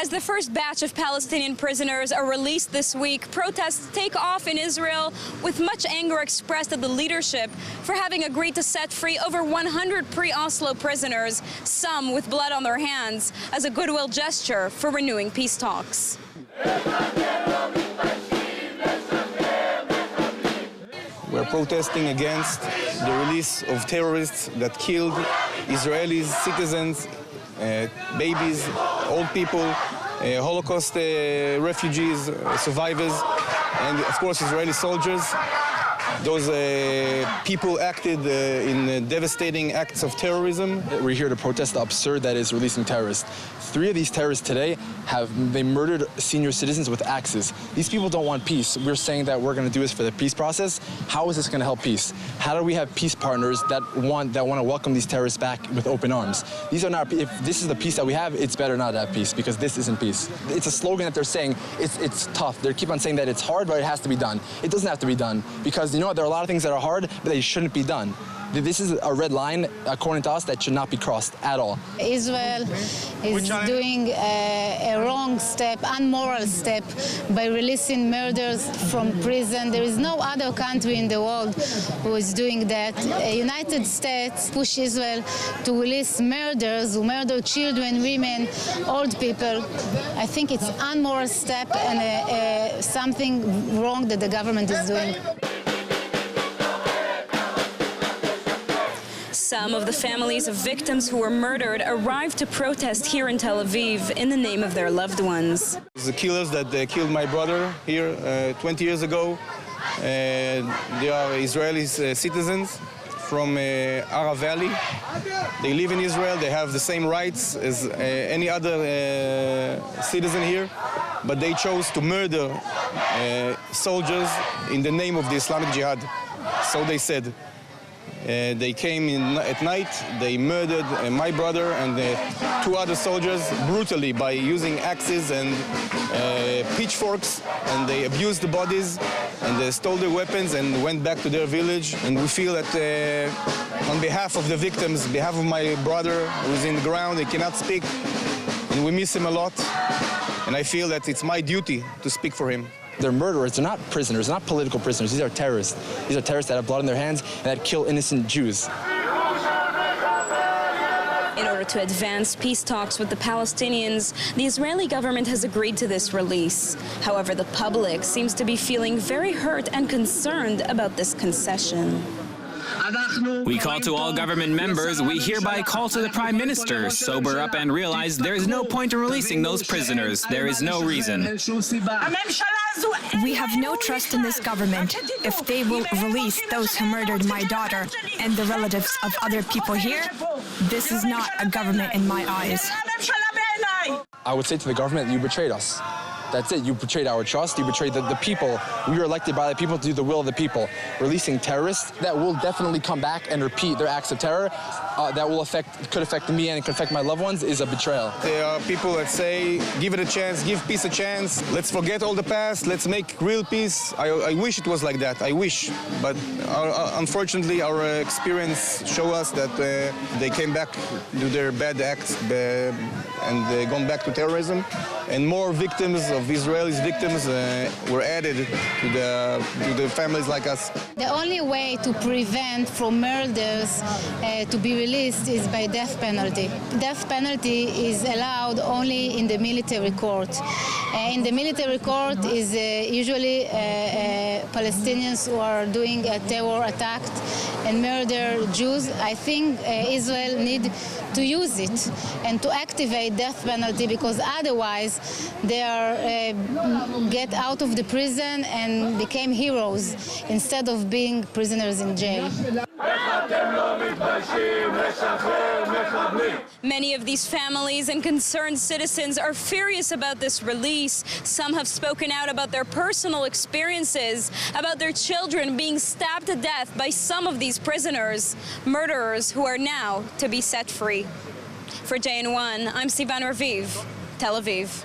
As the first batch of Palestinian prisoners are released this week, protests take off in Israel, with much anger expressed at the leadership for having agreed to set free over 100 Pre Oslo prisoners, some with blood on their hands, as a goodwill gesture for renewing peace talks. We're protesting against the release of terrorists that killed Israeli citizens, babies, old people, Holocaust refugees, survivors, and of course Israeli soldiers. Those people acted in devastating acts of terrorism. We're here to protest the absurd that is releasing terrorists. 3 of these terrorists today they murdered senior citizens with axes. These people don't want peace. We're saying that we're going to do this for the peace process. How is this going to help peace? How do we have peace partners that want to welcome these terrorists back with open arms? These are not. If this is the peace that we have, it's better not to have peace, because this isn't peace. It's a slogan that they're saying. It's tough. They keep on saying that it's hard, but it has to be done. It doesn't have to be done, because you know what? There are a lot of things that are hard, but they shouldn't be done. This is a red line, according to us, that should not be crossed at all. Israel is doing a wrong step, unmoral step, by releasing murderers from prison. There is no other country in the world who is doing that. The United States push Israel to release murderers who murder children, women, old people. I think it's an unmoral step and something wrong that the government is doing. Some of the families of victims who were murdered arrived to protest here in Tel Aviv in the name of their loved ones. The killers that killed my brother here 20 years ago, they are Israeli citizens from Ara Valley. They live in Israel. They have the same rights as any other citizen here, but they chose to murder soldiers in the name of the Islamic Jihad. So they said. They came in at night, they murdered my brother and 2 other soldiers brutally by using axes and pitchforks, and they abused the bodies and they stole their weapons and went back to their village. And we feel that on behalf of the victims, on behalf of my brother who's in the ground, he cannot speak, and we miss him a lot, and I feel that it's my duty to speak for him. They're murderers. They're not prisoners. They're not political prisoners. These are terrorists. These are terrorists that have blood on their hands and that kill innocent Jews. In order to advance peace talks with the Palestinians, the Israeli government has agreed to this release. However, the public seems to be feeling very hurt and concerned about this concession. We call to all government members. We hereby call to the Prime Minister. Sober up and realize there is no point in releasing those prisoners. There is no reason. We have no trust in this government. If they will release those who murdered my daughter and the relatives of other people here, this is not a government in my eyes. I would say to the government, you betrayed us. That's it. You betrayed our trust. You betrayed the people. We were elected by the people to do the will of the people. Releasing terrorists that will definitely come back and repeat their acts of terror that could affect me and could affect my loved ones is a betrayal. There are people that say, give it a chance, give peace a chance. Let's forget all the past. Let's make real peace. I wish it was like that. I wish. But unfortunately, our experience shows us that they came back to their bad acts and gone back to terrorism. And more victims of Israelis victims were added to the families like us. The only way to prevent from murders to be released is by death penalty. Death penalty is allowed only in the military court. In the military court is usually Palestinians who are doing a terror attack and murder Jews. I think Israel needs to use it and to activate death penalty, because otherwise they get out of the prison and became heroes instead of being prisoners in jail. Many of these families and concerned citizens are furious about this release. Some have spoken out about their personal experiences, about their children being stabbed to death by some of these prisoners, murderers who are now to be set free. For JN1, I'm Sivan Raviv, Tel Aviv.